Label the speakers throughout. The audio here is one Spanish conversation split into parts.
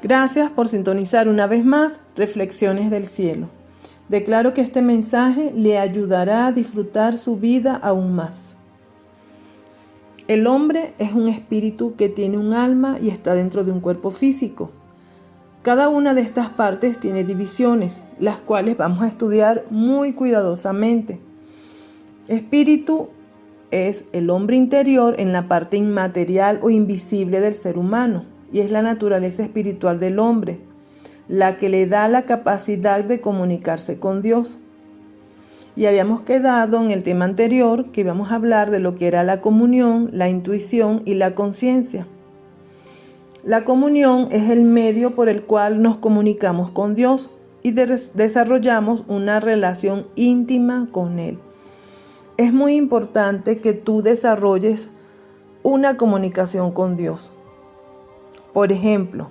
Speaker 1: Gracias por sintonizar una vez más Reflexiones del Cielo. Declaro que este mensaje le ayudará a disfrutar su vida aún más. El hombre es un espíritu que tiene un alma y está dentro de un cuerpo físico. Cada una de estas partes tiene divisiones, las cuales vamos a estudiar muy cuidadosamente. Espíritu es el hombre interior en la parte inmaterial o invisible del ser humano, y es la naturaleza espiritual del hombre, la que le da la capacidad de comunicarse con Dios. Y habíamos quedado en el tema anterior que íbamos a hablar de lo que era la comunión, la intuición y la conciencia. La comunión es el medio por el cual nos comunicamos con Dios y desarrollamos una relación íntima con Él. Es muy importante que tú desarrolles una comunicación con Dios. Por ejemplo,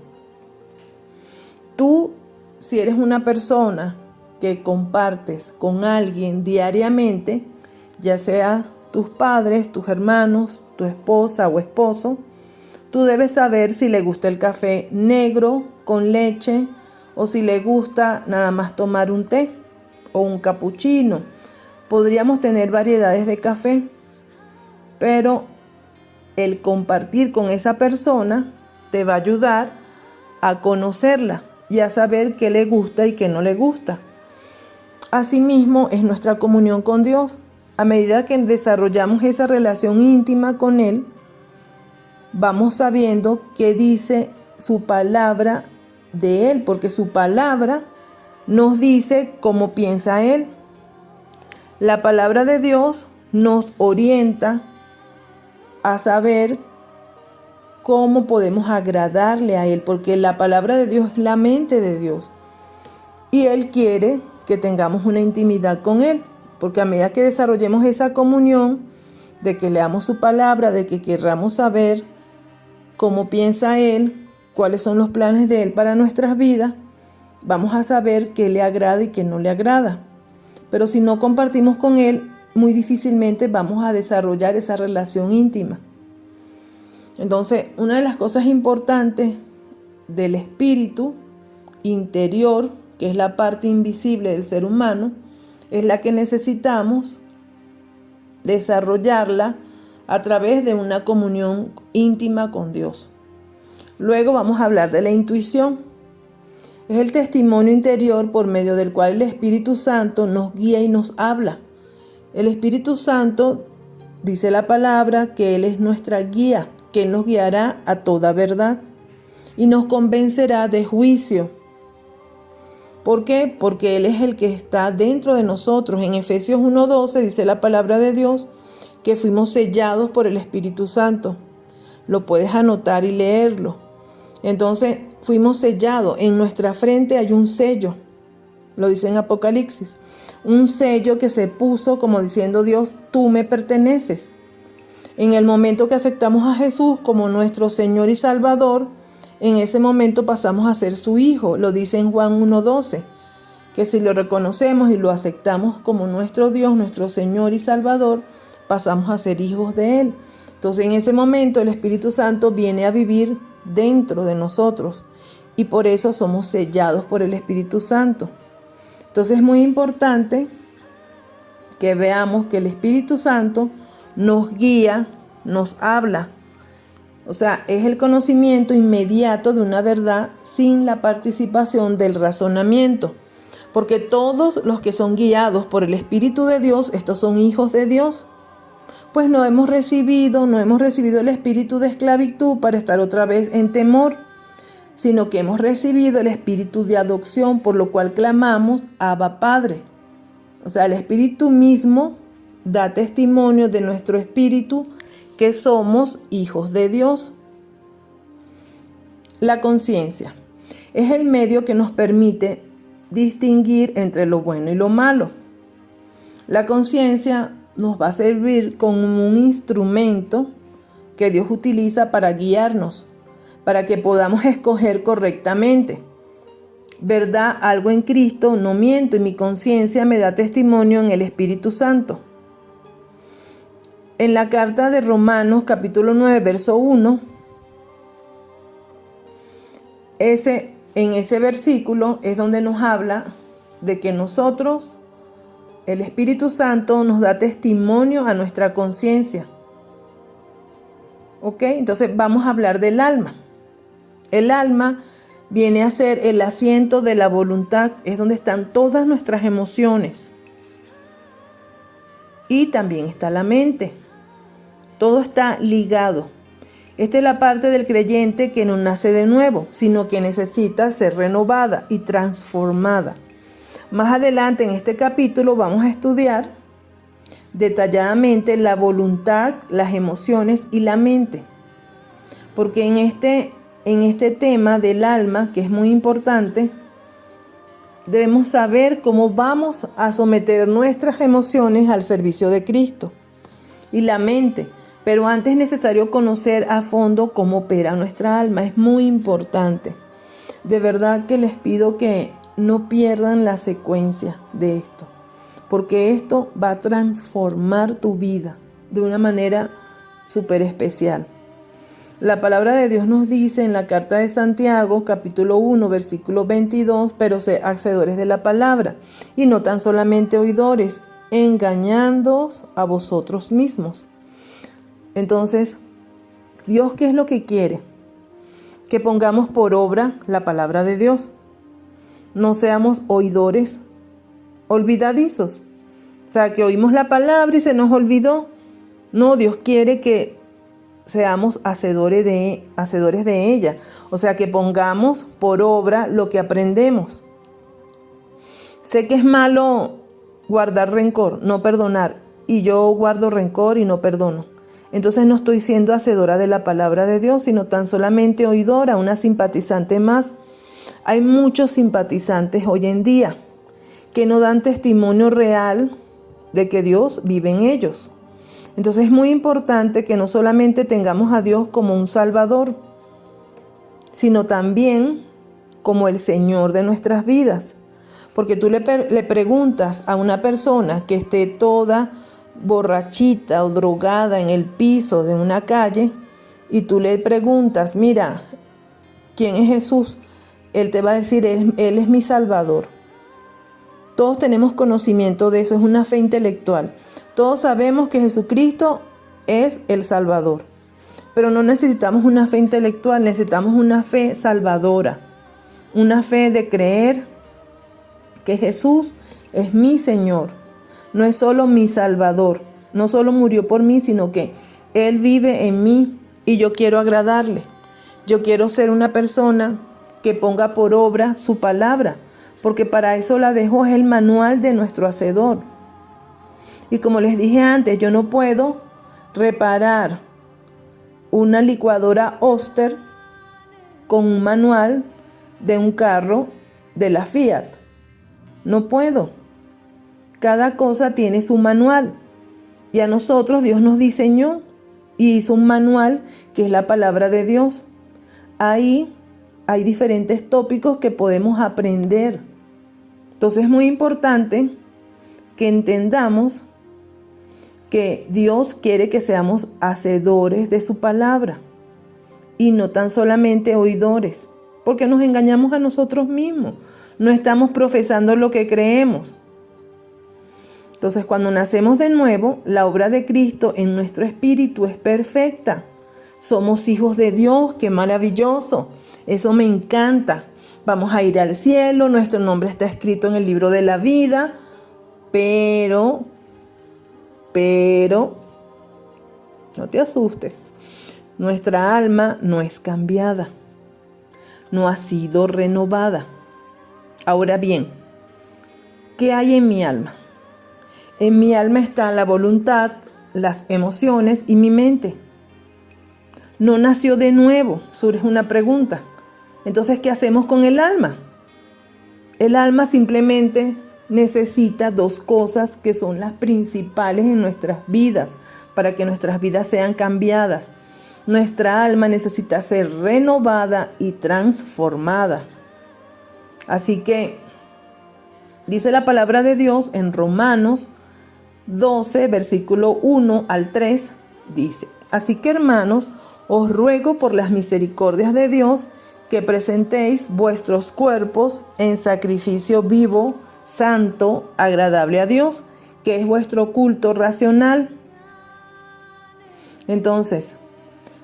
Speaker 1: tú, si eres una persona que compartes con alguien diariamente, ya sea tus padres, tus hermanos, tu esposa o esposo, tú debes saber si le gusta el café negro con leche o si le gusta nada más tomar un té o un capuchino. Podríamos tener variedades de café, pero el compartir con esa persona te va a ayudar a conocerla y a saber qué le gusta y qué no le gusta. Asimismo, es nuestra comunión con Dios. A medida que desarrollamos esa relación íntima con Él, vamos sabiendo qué dice su palabra de Él, porque su palabra nos dice cómo piensa Él. La palabra de Dios nos orienta a saber cómo podemos agradarle a Él, porque la palabra de Dios es la mente de Dios. Y Él quiere que tengamos una intimidad con Él, porque a medida que desarrollemos esa comunión, de que leamos su palabra, de que querramos saber cómo piensa Él, cuáles son los planes de Él para nuestras vidas, vamos a saber qué le agrada y qué no le agrada. Pero si no compartimos con Él, muy difícilmente vamos a desarrollar esa relación íntima. Entonces, una de las cosas importantes del espíritu interior, que es la parte invisible del ser humano, es la que necesitamos desarrollarla a través de una comunión íntima con Dios. Luego vamos a hablar de la intuición. Es el testimonio interior por medio del cual el Espíritu Santo nos guía y nos habla. El Espíritu Santo dice la palabra que Él es nuestra guía, que Él nos guiará a toda verdad y nos convencerá de juicio. ¿Por qué? Porque Él es el que está dentro de nosotros. En Efesios 1:12 dice la palabra de Dios que fuimos sellados por el Espíritu Santo. Lo puedes anotar y leerlo. Entonces, fuimos sellados. En nuestra frente hay un sello. Lo dice en Apocalipsis. Un sello que se puso como diciendo Dios, tú me perteneces. En el momento que aceptamos a Jesús como nuestro Señor y Salvador, en ese momento pasamos a ser su hijo. Lo dice en Juan 1:12, que si lo reconocemos y lo aceptamos como nuestro Dios, nuestro Señor y Salvador, pasamos a ser hijos de Él. Entonces en ese momento el Espíritu Santo viene a vivir dentro de nosotros y por eso somos sellados por el Espíritu Santo. Entonces es muy importante que veamos que el Espíritu Santo nos guía, nos habla. O sea, es el conocimiento inmediato de una verdad sin la participación del razonamiento. Porque todos los que son guiados por el Espíritu de Dios, estos son hijos de Dios. Pues no hemos recibido el espíritu de esclavitud para estar otra vez en temor, sino que hemos recibido el espíritu de adopción, por lo cual clamamos, Abba Padre. O sea, el Espíritu mismo da testimonio de nuestro espíritu que somos hijos de Dios. La conciencia es el medio que nos permite distinguir entre lo bueno y lo malo. La conciencia nos va a servir como un instrumento que Dios utiliza para guiarnos, para que podamos escoger correctamente. ¿Verdad? Algo en Cristo, no miento, y mi conciencia me da testimonio en el Espíritu Santo. En la carta de Romanos, capítulo 9, verso 1, En ese versículo es donde nos habla de que nosotros, el Espíritu Santo nos da testimonio a nuestra conciencia. ¿Ok? Entonces vamos a hablar del alma. El alma viene a ser el asiento de la voluntad, es donde están todas nuestras emociones. Y también está la mente. Todo está ligado. Esta es la parte del creyente que no nace de nuevo, sino que necesita ser renovada y transformada. Más adelante en este capítulo vamos a estudiar detalladamente la voluntad, las emociones y la mente. Porque en este tema del alma, que es muy importante, debemos saber cómo vamos a someter nuestras emociones al servicio de Cristo y la mente. Pero antes es necesario conocer a fondo cómo opera nuestra alma. Es muy importante. De verdad que les pido que no pierdan la secuencia de esto, porque esto va a transformar tu vida de una manera súper especial. La palabra de Dios nos dice en la carta de Santiago, capítulo 1, versículo 22, pero sed hacedores de la palabra, y no tan solamente oidores, engañándoos a vosotros mismos. Entonces, Dios, ¿qué es lo que quiere? Que pongamos por obra la palabra de Dios. No seamos oidores olvidadizos. O sea, que oímos la palabra y se nos olvidó. No, Dios quiere que seamos hacedores de ella. O sea, que pongamos por obra lo que aprendemos. Sé que es malo guardar rencor, no perdonar. Y yo guardo rencor y no perdono. Entonces no estoy siendo hacedora de la palabra de Dios, sino tan solamente oidora, una simpatizante más. Hay muchos simpatizantes hoy en día que no dan testimonio real de que Dios vive en ellos. Entonces es muy importante que no solamente tengamos a Dios como un Salvador, sino también como el Señor de nuestras vidas. Porque tú le preguntas a una persona que esté toda borrachita o drogada en el piso de una calle y tú le preguntas, mira, ¿quién es Jesús? Él te va a decir, Él es mi Salvador. Todos tenemos conocimiento de eso, es una fe intelectual. Todos sabemos que Jesucristo es el Salvador. Pero no necesitamos una fe intelectual, necesitamos una fe salvadora. Una fe de creer que Jesús es mi Señor. No es solo mi Salvador, no solo murió por mí, sino que Él vive en mí y yo quiero agradarle. Yo quiero ser una persona que ponga por obra su palabra, porque para eso la dejó, es el manual de nuestro Hacedor. Y como les dije antes, yo no puedo reparar una licuadora Oster con un manual de un carro de la Fiat. No puedo. Cada cosa tiene su manual. Y a nosotros Dios nos diseñó y hizo un manual que es la palabra de Dios. Ahí hay diferentes tópicos que podemos aprender. Entonces es muy importante que entendamos que Dios quiere que seamos hacedores de su palabra y no tan solamente oidores, porque nos engañamos a nosotros mismos. No estamos profesando lo que creemos. Entonces, cuando nacemos de nuevo, la obra de Cristo en nuestro espíritu es perfecta. Somos hijos de Dios, qué maravilloso. Eso me encanta. Vamos a ir al cielo, nuestro nombre está escrito en el libro de la vida, pero, no te asustes. Nuestra alma no es cambiada, no ha sido renovada. Ahora bien, ¿qué hay en mi alma? En mi alma está la voluntad, las emociones y mi mente. No nació de nuevo, surge una pregunta. Entonces, ¿qué hacemos con el alma? El alma simplemente necesita dos cosas que son las principales en nuestras vidas, para que nuestras vidas sean cambiadas. Nuestra alma necesita ser renovada y transformada. Así que, dice la palabra de Dios en Romanos 12, versículo 1 al 3, dice: así que, hermanos, os ruego por las misericordias de Dios que presentéis vuestros cuerpos en sacrificio vivo, santo, agradable a Dios, que es vuestro culto racional. Entonces,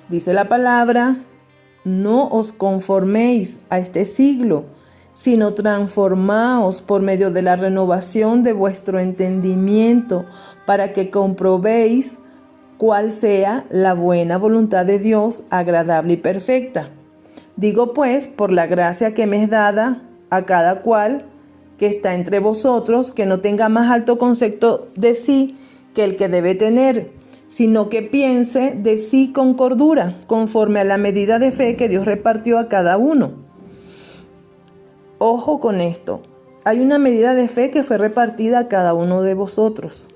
Speaker 1: dice la palabra, no os conforméis a este siglo, sino transformaos por medio de la renovación de vuestro entendimiento, para que comprobéis cuál sea la buena voluntad de Dios, agradable y perfecta. Digo pues, por la gracia que me es dada a cada cual que está entre vosotros, que no tenga más alto concepto de sí que el que debe tener, sino que piense de sí con cordura, conforme a la medida de fe que Dios repartió a cada uno. Ojo con esto, hay una medida de fe que fue repartida a cada uno de vosotros.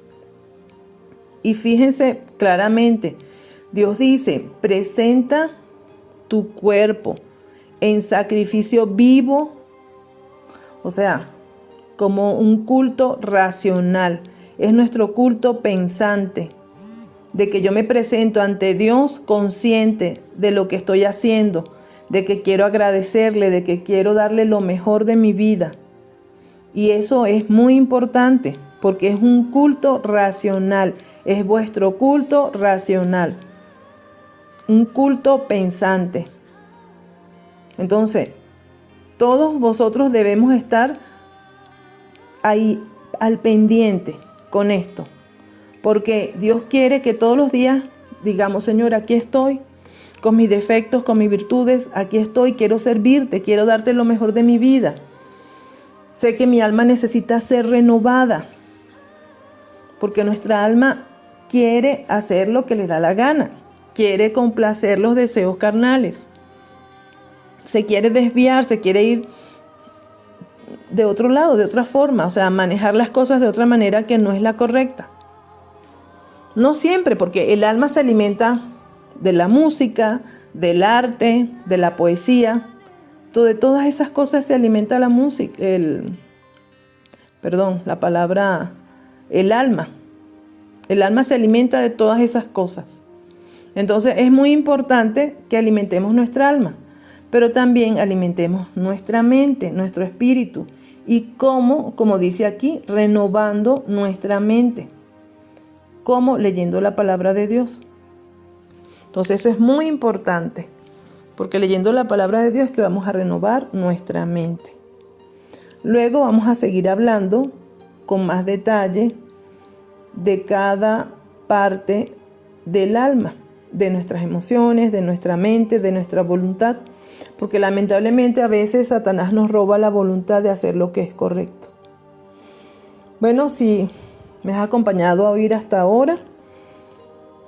Speaker 1: Y fíjense claramente, Dios dice, presenta tu cuerpo en sacrificio vivo, o sea, como un culto racional. Es nuestro culto pensante, de que yo me presento ante Dios consciente de lo que estoy haciendo, de que quiero agradecerle, de que quiero darle lo mejor de mi vida. Y eso es muy importante, porque es un culto racional, es vuestro culto racional, un culto pensante. Entonces, todos vosotros debemos estar ahí al pendiente con esto, porque Dios quiere que todos los días digamos, Señor, aquí estoy, con mis defectos, con mis virtudes, aquí estoy, quiero servirte, quiero darte lo mejor de mi vida. Sé que mi alma necesita ser renovada, porque nuestra alma quiere hacer lo que le da la gana, quiere complacer los deseos carnales, se quiere desviar, se quiere ir de otro lado, de otra forma, o sea, manejar las cosas de otra manera que no es la correcta. No siempre, porque el alma se alimenta de la música, del arte, de la poesía. De todas esas cosas se alimenta la música, el alma. El alma se alimenta de todas esas cosas. Entonces es muy importante que alimentemos nuestra alma, pero también alimentemos nuestra mente, nuestro espíritu. ¿Y cómo? Como dice aquí, renovando nuestra mente. ¿Cómo? Leyendo la palabra de Dios. Entonces eso es muy importante, porque leyendo la palabra de Dios es que vamos a renovar nuestra mente. Luego vamos a seguir hablando con más detalle de cada parte del alma, de nuestras emociones, de nuestra mente, de nuestra voluntad, porque lamentablemente a veces Satanás nos roba la voluntad de hacer lo que es correcto. Bueno, si me has acompañado a oír hasta ahora,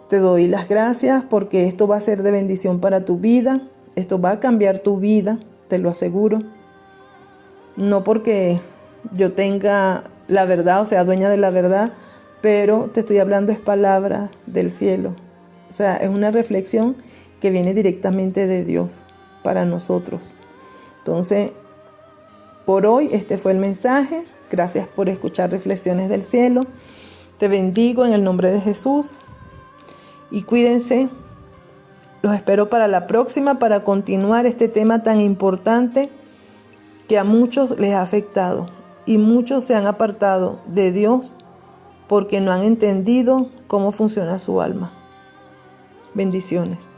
Speaker 1: te doy las gracias, porque esto va a ser de bendición para tu vida. Esto va a cambiar tu vida, te lo aseguro. No porque yo tenga la verdad, o sea, dueña de la verdad, pero te estoy hablando es palabra del cielo. O sea, es una reflexión que viene directamente de Dios para nosotros. Entonces, por hoy este fue el mensaje. Gracias por escuchar Reflexiones del Cielo. Te bendigo en el nombre de Jesús. Y cuídense. Los espero para la próxima, para continuar este tema tan importante que a muchos les ha afectado. Y muchos se han apartado de Dios porque no han entendido cómo funciona su alma. Bendiciones.